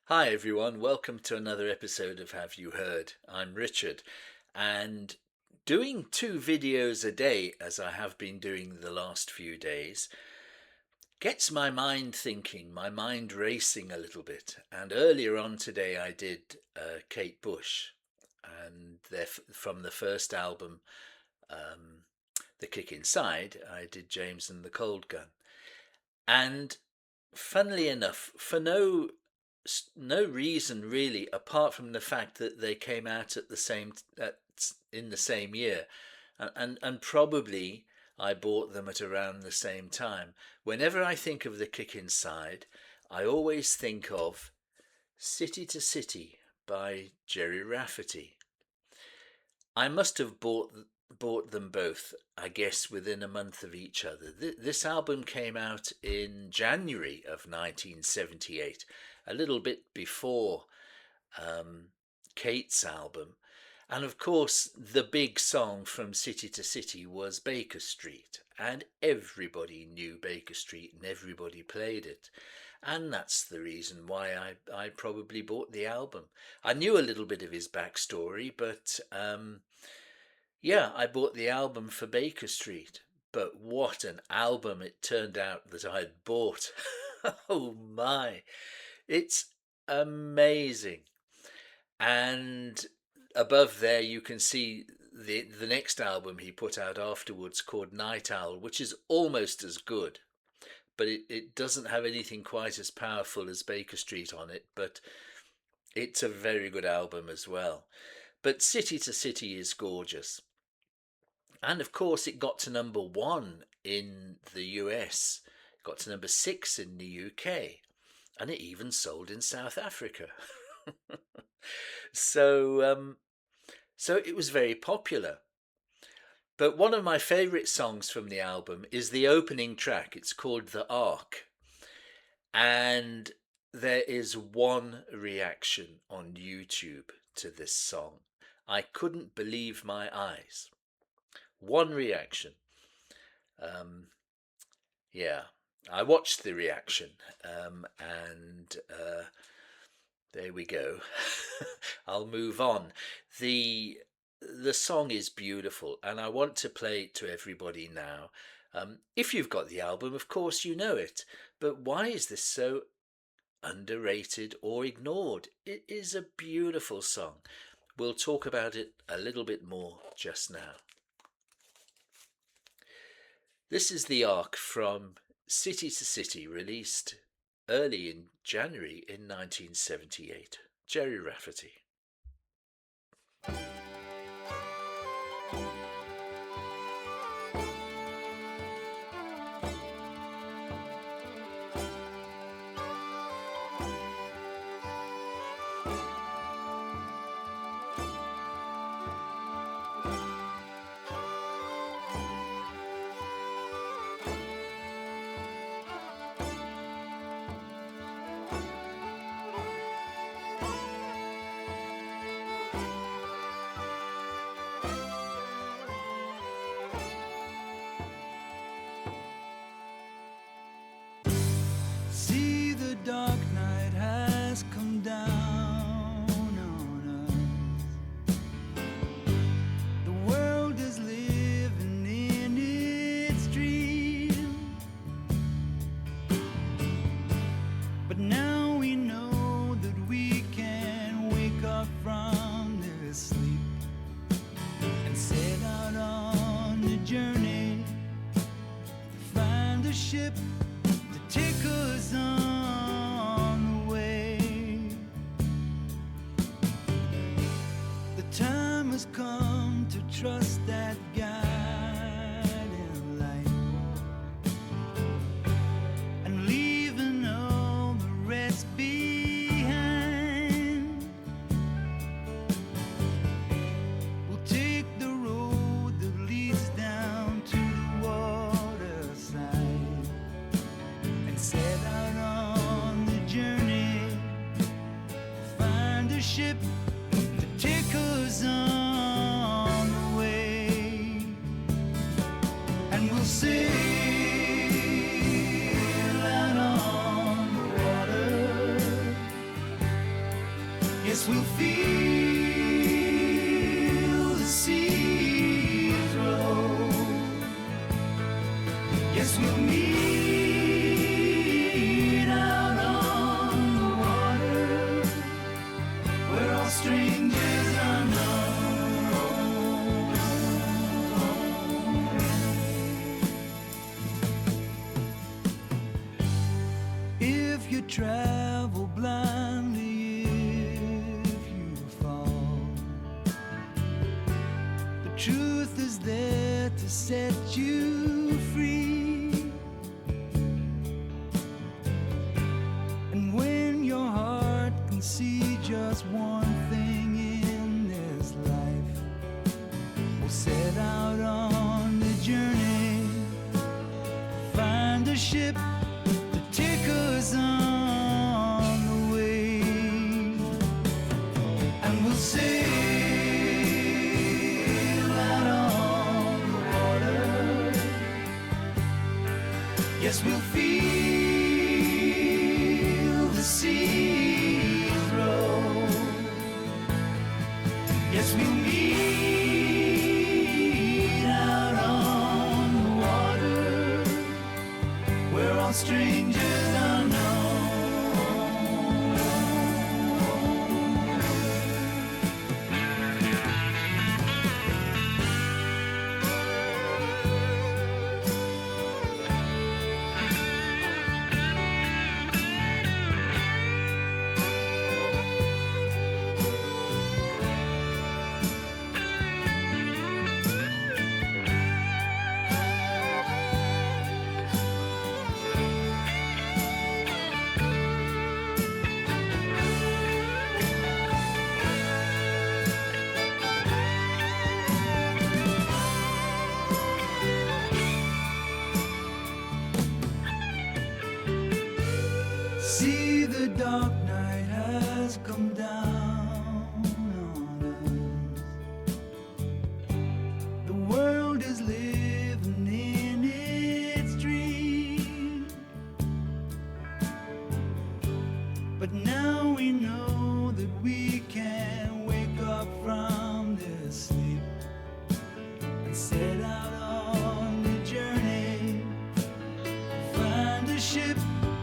Hi everyone, welcome to another episode of Have You Heard? I'm Richard, and doing two videos a day, as I have been doing the last few days, gets my mind thinking, my mind racing a little bit. And earlier on today I did Kate Bush, and from the first album, um, The Kick Inside, I did James and the Cold Gun. And funnily enough, for no reason really, apart from the fact that they came out in the same year, and probably I bought them at around the same time. Whenever I think of The Kick Inside, I always think of City to City by Gerry Rafferty. I must have bought them both, I guess, within a month of each other. This album came out in January of 1978, a little bit before Kate's album. And of course, the big song from City to City was Baker Street, and everybody knew Baker Street and everybody played it. And that's the reason why I probably bought the album. I knew a little bit of his backstory, but yeah, I bought the album for Baker Street. But what an album it turned out that I'd bought. Oh my, it's amazing. And above there you can see the next album he put out afterwards called Night Owl, which is almost as good, but it doesn't have anything quite as powerful as Baker Street on it, but it's a very good album as well. But City to City is gorgeous. And of course it got to number 1 in the US, got to number 6 in the UK, and it even sold in South Africa. So it was very popular. But one of my favourite songs from the album is the opening track. It's called The ARK. And there is one reaction on YouTube to this song. I couldn't believe my eyes. One reaction. Yeah, I watched the reaction, and there we go. I'll move on. The song is beautiful, and I want to play it to everybody now. If you've got the album, of course you know it, but why is this so underrated or ignored? It is a beautiful song. We'll talk about it a little bit more just now. This is the ARK from City to City, released early in January in 1978. Gerry Rafferty. Dark night has come down on us. The world is living in its dream, but now we know that we can wake up from this sleep and set out on the journey to find a ship to take us on. Come to trust that guiding light and leaving all the rest behind. We'll take the road that leads down to the waterside and set out on the journey to find a ship to take us on. Sail out on the water Yes, we'll feel the seas roll. Yes, we'll meet out on the water where all strangers are known. If you travel blindly, if you fall, the truth is there to set you free. And when your heart can see just one thing in this life, we'll set out on the journey, find a ship to take us on the way, and we'll sail out on the water. Yes, we'll feel the seas roll. Yes, we'll meet out on the water where all strangers are known. See, the dark night has come down on us. The world is living in its dream, but now we know that we can wake up from this sleep and set out on the journey, find a ship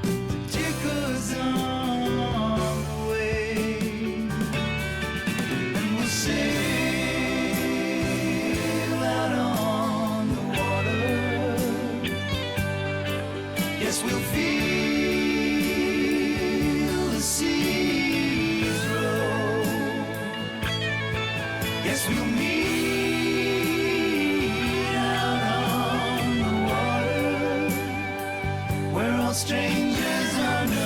to take us on the way, and we'll sail out on the water. Yes, we'll feel the seas roll. Yes, we'll meet out on the water where all strangers are known.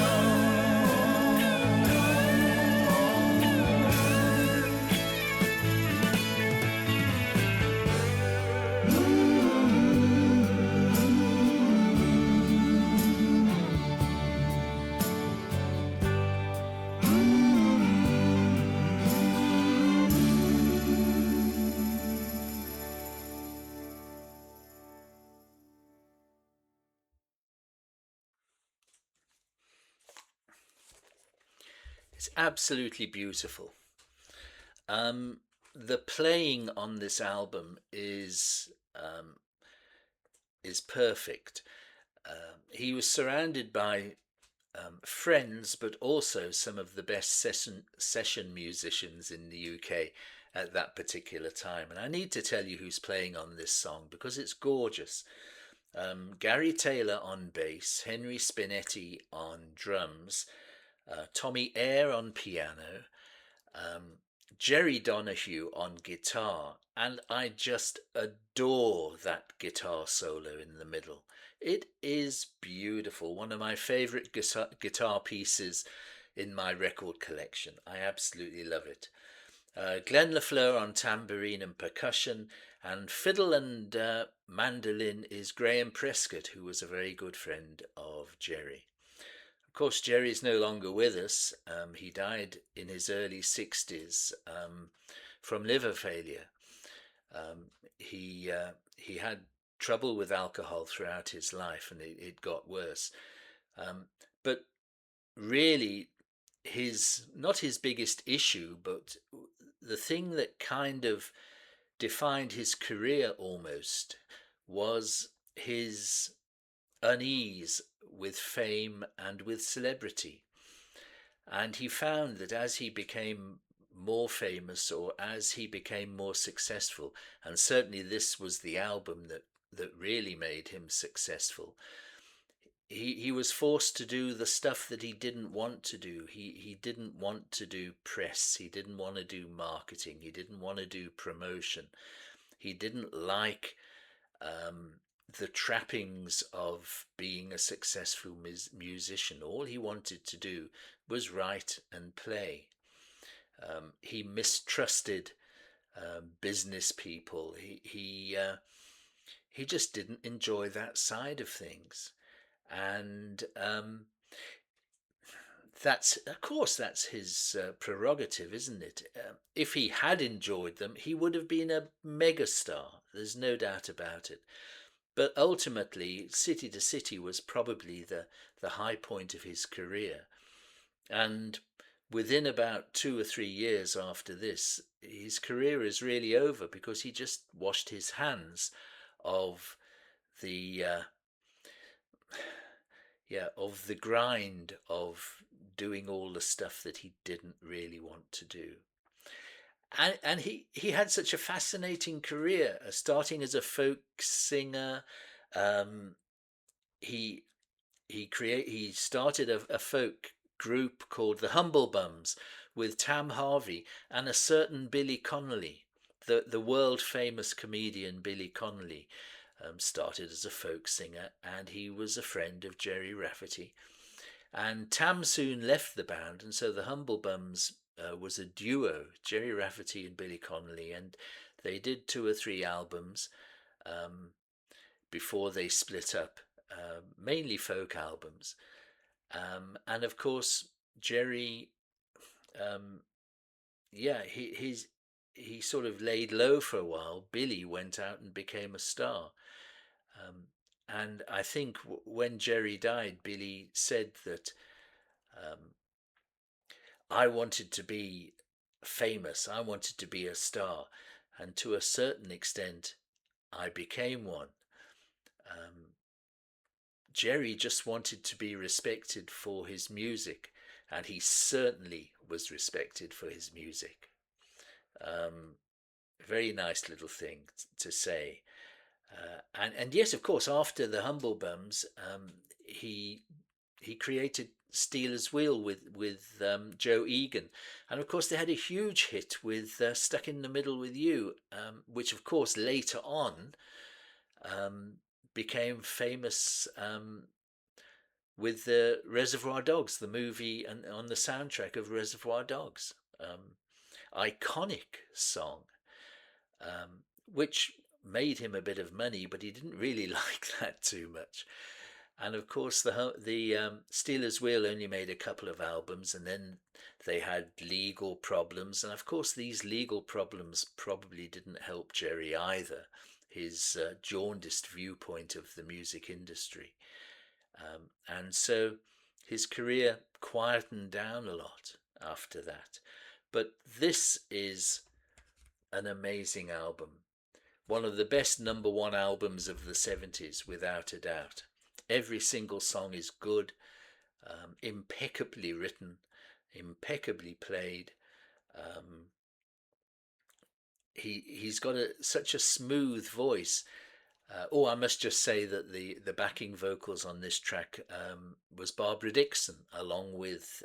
It's absolutely beautiful. The playing on this album is perfect. He was surrounded by friends, but also some of the best session musicians in the UK at that particular time. And I need to tell you who's playing on this song because it's gorgeous. Gary Taylor on bass, Henry Spinetti on drums, Tommy Eyre on piano, Jerry Donahue on guitar, and I just adore that guitar solo in the middle. It is beautiful, one of my favourite guitar pieces in my record collection. I absolutely love it. Glenn LaFleur on tambourine and percussion, and fiddle and mandolin is Graham Prescott, who was a very good friend of Gerry. Of course, Gerry's no longer with us. He died in his early 60s from liver failure. He had trouble with alcohol throughout his life, and it got worse. But really, his not his biggest issue, but the thing that kind of defined his career almost was his unease with fame and with celebrity. And he found that as he became more famous, or as he became more successful, and certainly this was the album that really made him successful, he was forced to do the stuff that he didn't want to do. He didn't want to do press. He didn't want to do marketing. He didn't want to do promotion. He didn't like um, the trappings of being a successful musician. All he wanted to do was write and play. He mistrusted business people. He just didn't enjoy that side of things, and that's, of course, that's his prerogative, isn't it? If he had enjoyed them, he would have been a megastar. There's no doubt about it. But ultimately, City to City was probably the high point of his career. And within about 2 or 3 years after this, his career is really over, because he just washed his hands of the of the grind of doing all the stuff that he didn't really want to do. And he had such a fascinating career, starting as a folk singer. Um, he he started a folk group called the Humble Bums with Tam Harvey and a certain Billy Connolly, the world famous comedian Billy Connolly. Started as a folk singer, and he was a friend of Gerry Rafferty. And Tam soon left the band, and so the Humble Bums was a duo, Gerry Rafferty and Billy Connolly, and they did 2 or 3 albums before they split up, mainly folk albums. And of course, Gerry, um, he sort of laid low for a while. Billy went out and became a star. Um, and I think when Gerry died, Billy said that um, I wanted to be famous, I wanted to be a star, and to a certain extent, I became one. Um, Gerry just wanted to be respected for his music, and he certainly was respected for his music. Um, very nice little thing to say. And yes, of course, after the Humble Bums, he created Steelers Wheel with Joe Egan, and of course they had a huge hit with Stuck in the Middle with You, which of course later on um, became famous with the Reservoir Dogs, the movie, and on the soundtrack of Reservoir Dogs. Iconic song, which made him a bit of money, but he didn't really like that too much. And of course, the Steelers Wheel only made a couple of albums, and then they had legal problems. And of course, these legal problems probably didn't help Gerry either, his jaundiced viewpoint of the music industry. And so his career quietened down a lot after that. But this is an amazing album. One of the best #1 albums of the 70s, without a doubt. Every single song is good, impeccably written, impeccably played. He's got such a smooth voice. I must just say that the backing vocals on this track was Barbara Dickson, along with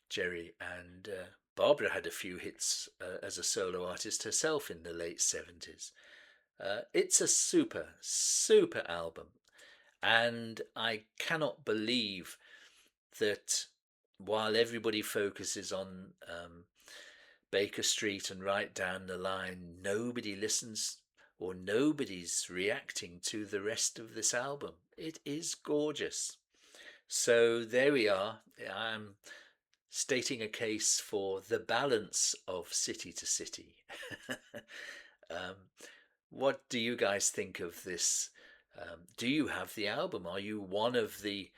Gerry, and Barbara had a few hits as a solo artist herself in the late 70s. It's a super, super album, and I cannot believe that while everybody focuses on Baker Street and right down the line, nobody listens or nobody's reacting to the rest of this album. It is gorgeous. So there we are. I'm stating a case for the balance of City to City. What do you guys think of this? Do you have the album? Are you one of the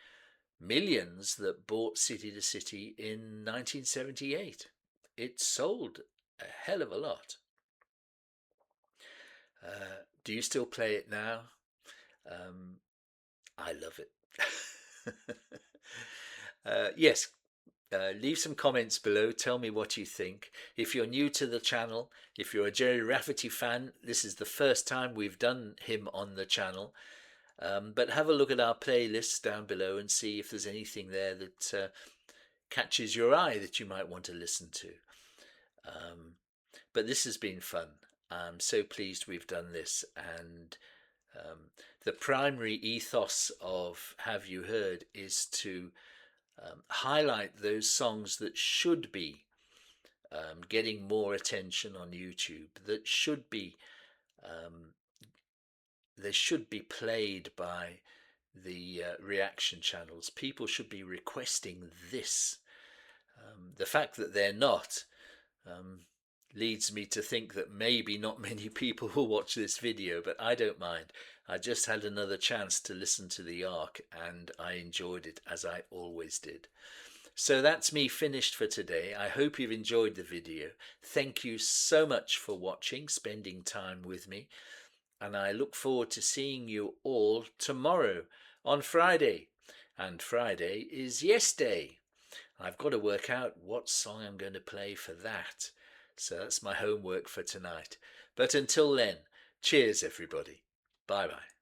millions that bought City to City in 1978. It sold a hell of a lot. Do you still play it now? I love it. Yes, leave some comments below. Tell me what you think. If you're new to the channel, if you're a Gerry Rafferty fan, this is the first time we've done him on the channel. But have a look at our playlists down below and see if there's anything there that catches your eye that you might want to listen to. But this has been fun. I'm so pleased we've done this, and the primary ethos of Have You Heard is to highlight those songs that should be getting more attention on YouTube, that should be they should be played by the reaction channels. People should be requesting this. The fact that they're not leads me to think that maybe not many people will watch this video, but I don't mind. I just had another chance to listen to the ARK and I enjoyed it, as I always did. So that's me finished for today. I hope you've enjoyed the video. Thank you so much for watching, spending time with me, and I look forward to seeing you all tomorrow on Friday. And Friday is Yes Day. I've got to work out what song I'm going to play for that. So that's my homework for tonight. But until then, cheers everybody. Bye bye.